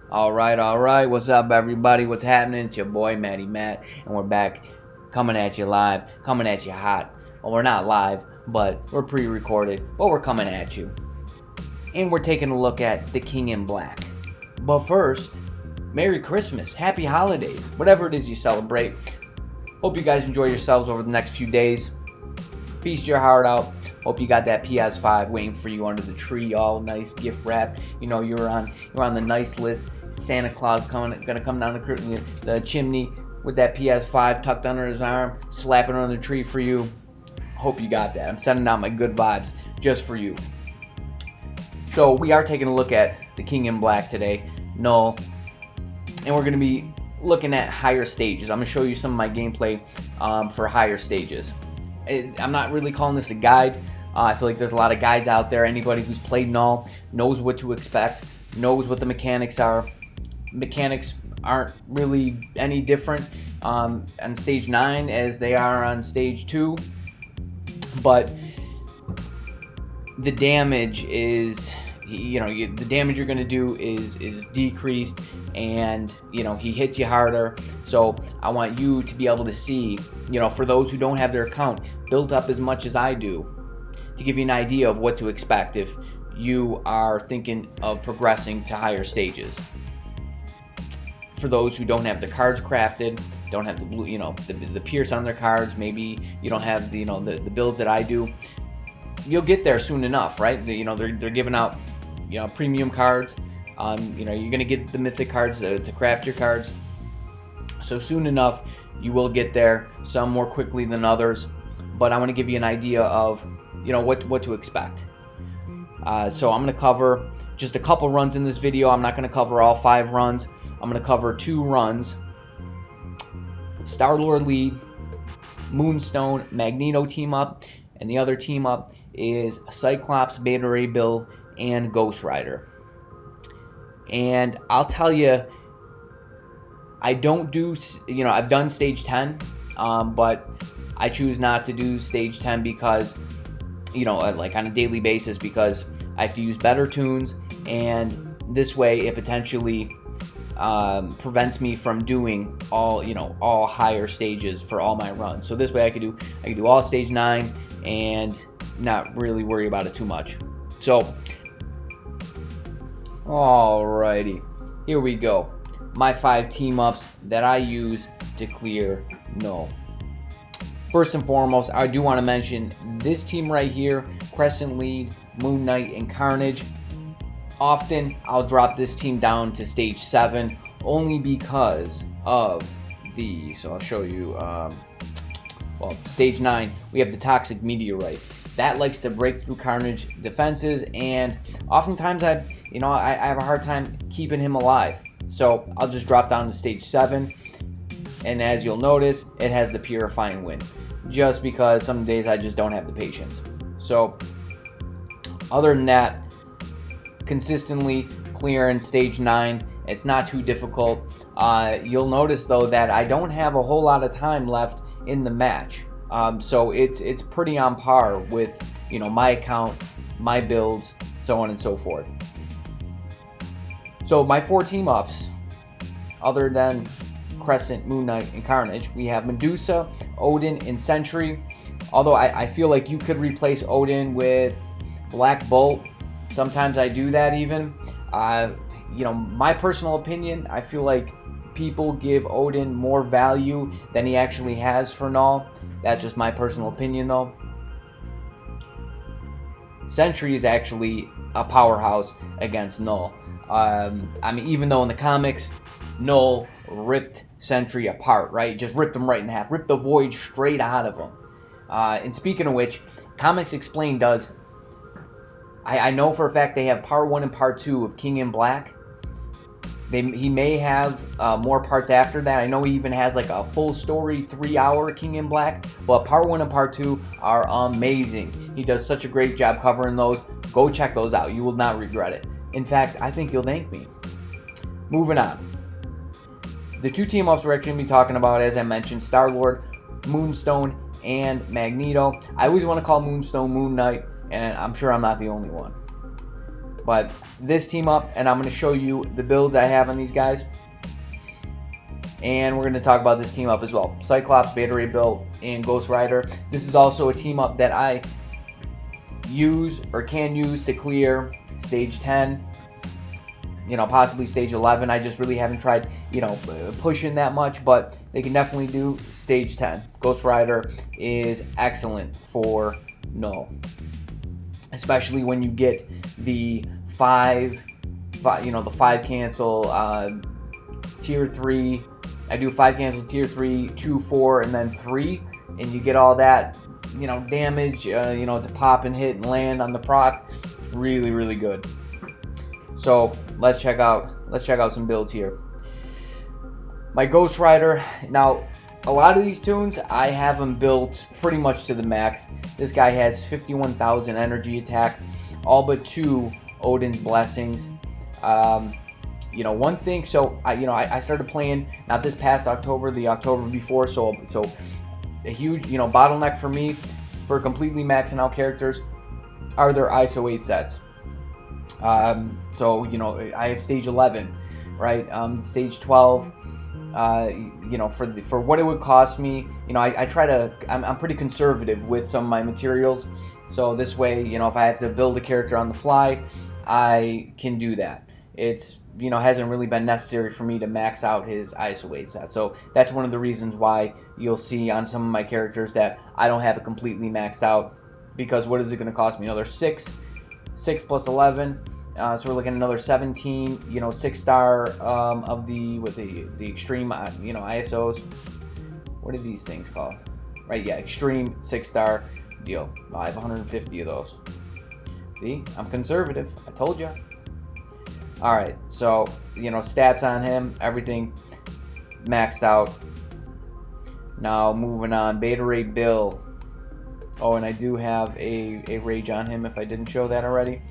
All right. What's up, everybody? What's happening? It's your boy, Matty Matt, and we're back coming at you live, coming at you hot. Well, we're not live, but we're pre recorded, but we're coming at you. And we're taking a look at The King in Black. But first, Merry Christmas, Happy Holidays, whatever it is you celebrate. Hope you guys enjoy yourselves over the next few days. Feast your heart out. Hope you got that PS5 waiting for you under the tree, all nice, gift wrapped. You know you're on the nice list. Santa Claus gonna come down the chimney with that PS5 tucked under his arm, slapping under the tree for you. Hope you got that. I'm sending out my good vibes just for you. So we are taking a look at The King in Black today, Knull, and we're gonna be looking at higher stages. I'm gonna show you some of my gameplay for higher stages. I'm not really calling this a guide. I feel like there's a lot of guides out there. Anybody who's played Knull knows what to expect, knows what the mechanics are. Mechanics aren't really any different on stage 9 as they are on stage 2, but the damage is, the damage you're going to do is decreased, and he hits you harder. So I want you to be able to see, for those who don't have their account built up as much as I do, to give you an idea of what to expect if you are thinking of progressing to higher stages. For those who don't have the cards crafted, don't have the blue, the pierce on their cards, maybe you don't have the builds that I do, you'll get there soon enough, right? They're giving out premium cards. You're gonna get the mythic cards to craft your cards. So soon enough, you will get there. Some more quickly than others, but I want to give you an idea of what to expect. So I'm gonna cover just a couple runs in this video. I'm not gonna cover all 5 runs. I'm gonna cover 2 runs. Star-Lord lead, Moonstone, Magneto team up, and the other team up is Cyclops, Beta Ray Bill, and Ghost Rider. And I'll tell you, I don't do, I've done stage 10, but I choose not to do stage 10 because, like on a daily basis, because I have to use better tunes, and this way it potentially prevents me from doing all higher stages for all my runs. So this way I could do all stage 9 and not really worry about it too much. So alrighty, here we go. My 5 team ups that I use to clear Knull. First and foremost, I do want to mention this team right here, Crescent Lead, Moon Knight, and Carnage. Often I'll drop this team down to stage 7 only because of so I'll show you, stage 9, we have the Toxic Meteorite. That likes to break through Carnage defenses, and oftentimes I have a hard time keeping him alive. So I'll just drop down to stage 7, and as you'll notice, it has the Purifying Wind, just because some days I just don't have the patience. So other than that, consistently clearing stage 9, it's not too difficult. You'll notice though that I don't have a whole lot of time left in the match, so it's pretty on par with my account, my builds, so on and so forth. So my 4 team ups, other than Crescent, Moon Knight, and Carnage, we have Medusa, Odin, and Sentry. Although I feel like you could replace Odin with Black Bolt. Sometimes I do that even. My personal opinion, I feel like people give Odin more value than he actually has for Knull. That's just my personal opinion though. Sentry is actually a powerhouse against Knull. Even though in the comics, Knull ripped Sentry apart, right? Just ripped him right in half, ripped the void straight out of him. And speaking of which, Comics Explained does, I know for a fact they have part 1 and part 2 of King in Black. He may have more parts after that. I know he even has like a full story 3-hour King in Black, but part 1 and part 2 are amazing. He does such a great job covering those. Go check those out. You will not regret it. In fact, I think you'll thank me. Moving on. The 2 team ups we're actually going to be talking about, as I mentioned, Star-Lord, Moonstone, and Magneto. I always want to call Moonstone Moon Knight, and I'm sure I'm not the only one. But this team up, and I'm going to show you the builds I have on these guys. And we're going to talk about this team up as well. Cyclops, Beta Ray Bill, and Ghost Rider. This is also a team up that I use or can use to clear stage 10. You know, possibly stage 11. I just really haven't tried, you know, pushing that much, but they can definitely do stage 10. Ghost Rider is excellent for Knull, especially when you get the five you know, the 5 cancel tier 3. I do 5 cancel tier 3, 2, 4, and then 3, and you get all that, you know, damage, you know, to pop and hit and land on the proc. Really, really good. So let's check out some builds here. My Ghost Rider. Now, a lot of these tunes I have them built pretty much to the max. This guy has 51,000 energy attack, all but 2 Odin's Blessings. You know, one thing, so I started playing not this past October, the October before, so a huge, you know, bottleneck for me for completely maxing out characters are their ISO 8 sets. So, you know, I have stage 11, right? Stage 12, you know, for what it would cost me, you know, I'm pretty conservative with some of my materials. So this way, you know, if I have to build a character on the fly, I can do that. It's, you know, hasn't really been necessary for me to max out his ISO 8 set. So that's one of the reasons why you'll see on some of my characters that I don't have it completely maxed out, because what is it going to cost me? Another 6 plus 11. So we're looking at another 17, you know, 6-star of the extreme, you know, ISOs. What are these things called? Right, yeah, extreme 6-star deal. I have 150 of those. See, I'm conservative. I told you. All right, so, you know, stats on him, everything maxed out. Now moving on, Beta Ray Bill. Oh, and I do have a rage on him if I didn't show that already.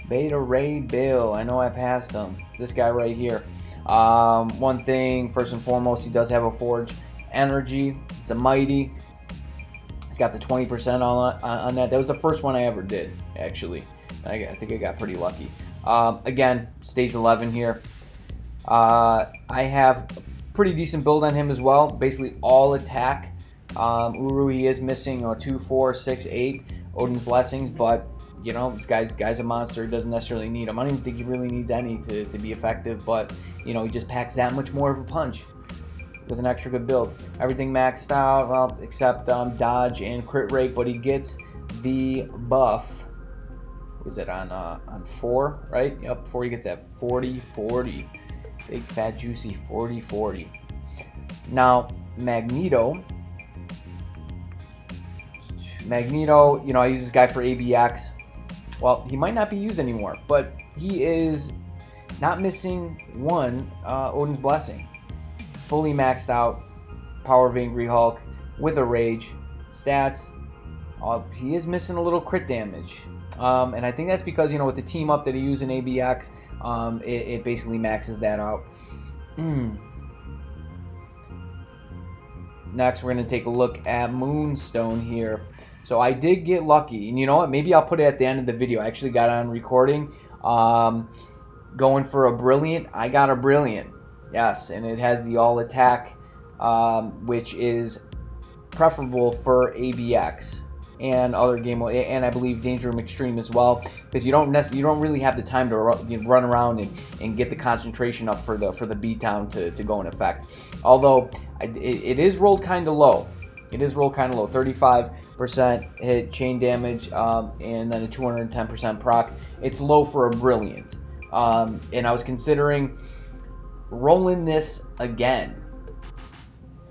Beta Ray Bill. I know I passed him. This guy right here. One thing, first and foremost, he does have a Forge Energy. It's a Mighty. He's got the 20% on that. That was the first one I ever did, actually. I think I got pretty lucky. Again, stage 11 here. I have a pretty decent build on him as well. Basically all attack. Uru, he is missing 2, 4, 6, 8 Odin's Blessings, but you know, this guy's a monster. He doesn't necessarily need them. I don't even think he really needs any to be effective, but you know, he just packs that much more of a punch with an extra good build. Everything maxed out, well, except dodge and crit rate, but he gets the buff. Was it on 4, right? Yep, 4, he gets that 40-40. Big fat juicy 40-40. Now Magneto, you know, I use this guy for ABX. Well, he might not be used anymore, but he is not missing 1 Odin's Blessing. Fully maxed out, Power of Angry Hulk with a Rage. Stats, he is missing a little crit damage. And I think that's because, you know, with the team up that he used in ABX, it basically maxes that out. Next, we're going to take a look at Moonstone here. So I did get lucky, and you know what? Maybe I'll put it at the end of the video. I actually got on recording, going for a Brilliant. I got a Brilliant, yes, and it has the all attack, which is preferable for ABX and other game, and I believe Danger Room Extreme as well, because you don't really have the time to run around and get the concentration up for the B-Town to go in effect. Although it is rolled kind of low. It is rolled kind of low, 35% hit chain damage, and then a 210% proc. It's low for a Brilliant, and I was considering rolling this again.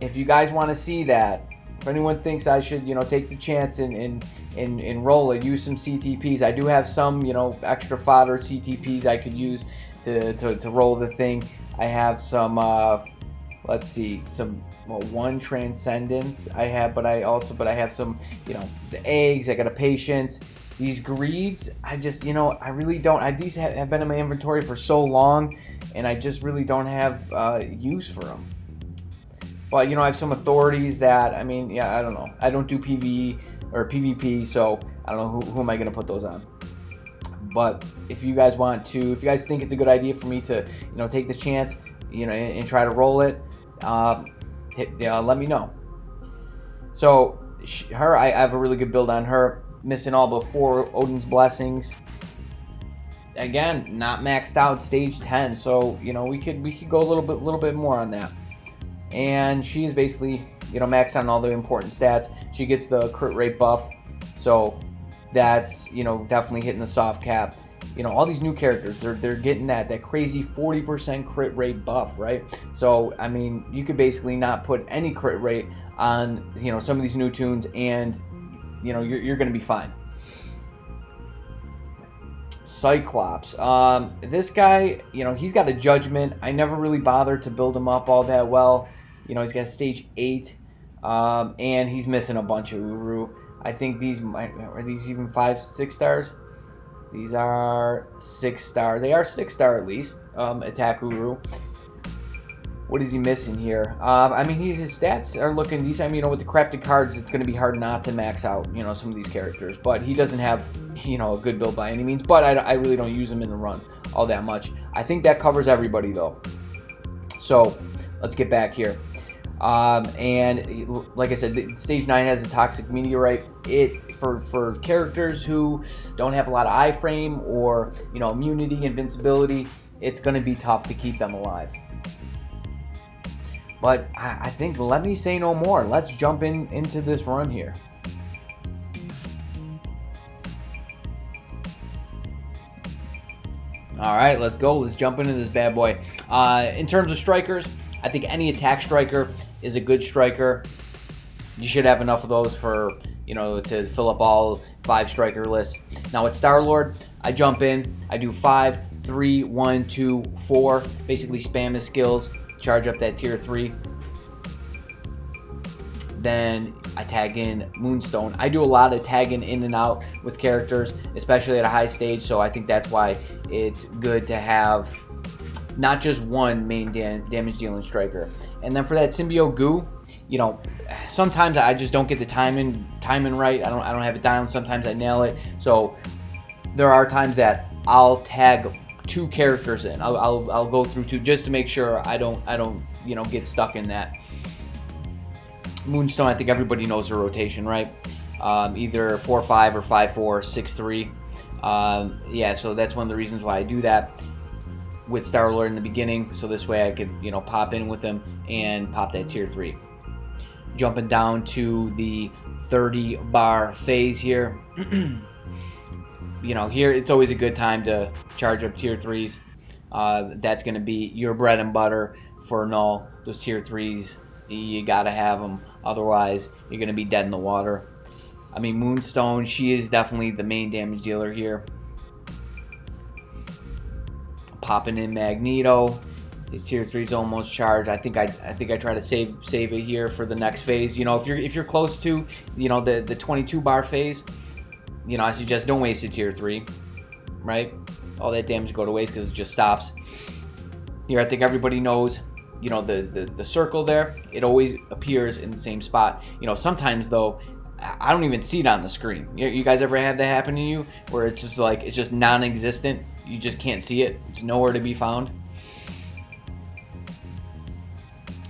If you guys want to see that, if anyone thinks I should, you know, take the chance and roll it, use some CTPs. I do have some, you know, extra fodder CTPs I could use to roll the thing. I have some, let's see, some. Well, 1 Transcendence I have, but I have some, you know, the eggs. I got a Patience. These greeds, I just, you know, I really don't. These have been in my inventory for so long, and I just really don't have use for them. But you know, I have some authorities that, I mean, yeah, I don't know. I don't do PvE or PvP, so I don't know who am I gonna put those on. But if you guys want to, if you guys think it's a good idea for me to, take the chance, and try to roll it, let me know. So I have a really good build on her. Missing all but 4 Odin's Blessings. Again, not maxed out, stage 10. So we could go a little bit more on that. And she is basically maxed on all the important stats. She gets the crit rate buff, so that's definitely hitting the soft cap. All these new characters, they're getting that crazy 40% crit rate buff, right? So I mean, you could basically not put any crit rate on some of these new tunes, and you're gonna be fine. Cyclops, this guy, he's got a judgment. I never really bothered to build him up all that well. He's got stage 8, and he's missing a bunch of Uru. I think are these even 5, 6 stars? These are 6 star. They are 6 star at least. Attack Uru. What is he missing here? I mean, his stats are looking decent. I mean, with the crafted cards, it's going to be hard not to max out, some of these characters. But he doesn't have, a good build by any means. But I really don't use him in the run all that much. I think that covers everybody, though. So, let's get back here. And like I said, stage 9 has a toxic meteorite. For characters who don't have a lot of iframe or immunity, invincibility, it's going to be tough to keep them alive. But I think, let me say no more. Let's jump into this run here. All right, let's go. Let's jump into this bad boy. In terms of strikers, I think any attack striker is a good striker. You should have enough of those for, to fill up all 5 striker lists. Now with Star-Lord, I jump in, I do 5, 3, 1, 2, 4. Basically spam his skills, charge up that tier 3. Then I tag in Moonstone. I do a lot of tagging in and out with characters, especially at a high stage, so I think that's why it's good to have not just one main damage dealing striker. And then for that symbiote goo, sometimes I just don't get the timing right. I don't have it down. Sometimes I nail it. So there are times that I'll tag 2 characters in. I'll go through 2 just to make sure I don't get stuck in that. Moonstone, I think everybody knows the rotation, right? Either 4-5 or 5-4, 6-3. Yeah, so that's one of the reasons why I do that with Star-Lord in the beginning, so this way I could pop in with him and pop that tier 3. Jumping down to the 30 bar phase here. Here it's always a good time to charge up tier 3s. That's going to be your bread and butter for Knull. Those tier 3s, you gotta have them, otherwise you're going to be dead in the water. I mean, Moonstone, she is definitely the main damage dealer here. Popping in Magneto, his tier 3 is almost charged. I think I try to save it here for the next phase. If you're close to the 22 bar phase, I suggest don't waste a tier 3, right? All that damage go to waste because it just stops. Here, I think everybody knows, the circle there, it always appears in the same spot. Sometimes though, I don't even see it on the screen. You guys ever have that happen to you, where it's just non-existent? You just can't see it. It's nowhere to be found.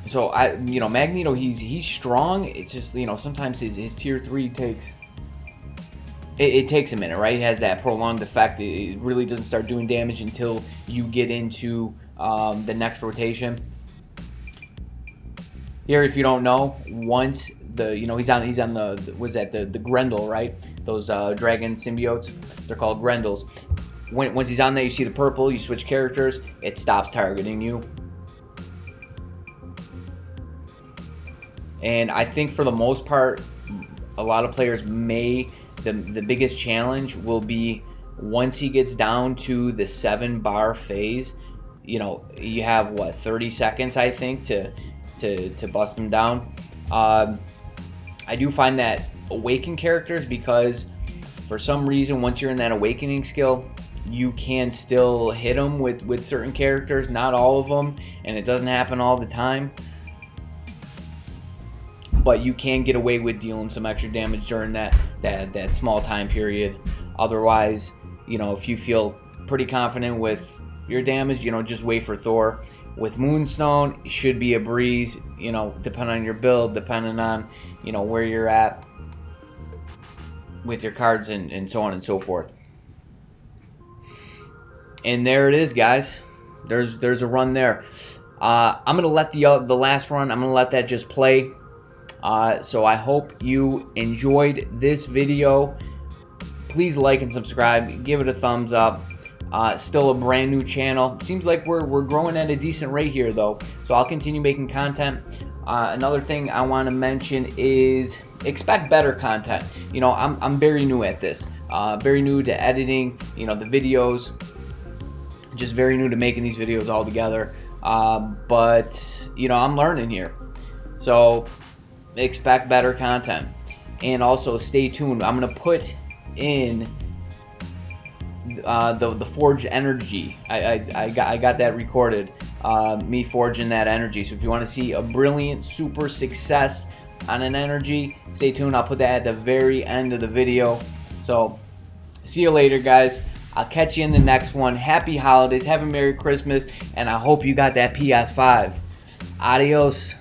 So Magneto, he's strong. It's just sometimes his tier 3 takes. It takes a minute, right? It has that prolonged effect. It really doesn't start doing damage until you get into the next rotation. Here, if you don't know, once he's on the Grendel, right? Those dragon symbiotes, they're called Grendels. Once he's on there, you see the purple, you switch characters, it stops targeting you. And I think for the most part, a lot of players the biggest challenge will be once he gets down to the 7 bar phase. You have what, 30 seconds I think to bust him down. I do find that awaken characters, because for some reason once you're in that awakening skill, you can still hit them with certain characters, not all of them, and it doesn't happen all the time. But you can get away with dealing some extra damage during that small time period. Otherwise, you know, if you feel pretty confident with your damage, you know, just wait for Thor. With Moonstone, it should be a breeze, you know, depending on your build, depending on, you know, where you're at with your cards and so on and so forth. And there it is, guys. There's a run there. I'm gonna let the last run, I'm gonna let that just play. So I hope you enjoyed this video. Please like and subscribe. Give it a thumbs up. Still a brand new channel. Seems like we're growing at a decent rate here, though. So I'll continue making content. Another thing I want to mention is expect better content. You know, I'm very new at this. Very new to editing. You know, the videos. Just very new to making these videos all together. But you know, I'm learning here. So expect better content. And also stay tuned. I'm gonna put in the Forge energy. I got that recorded, me forging that energy. So if you want to see a brilliant super success on an energy, stay tuned. I'll put that at the very end of the video. So see you later, guys. I'll catch you in the next one. Happy holidays, have a Merry Christmas, and I hope you got that PS5. Adios.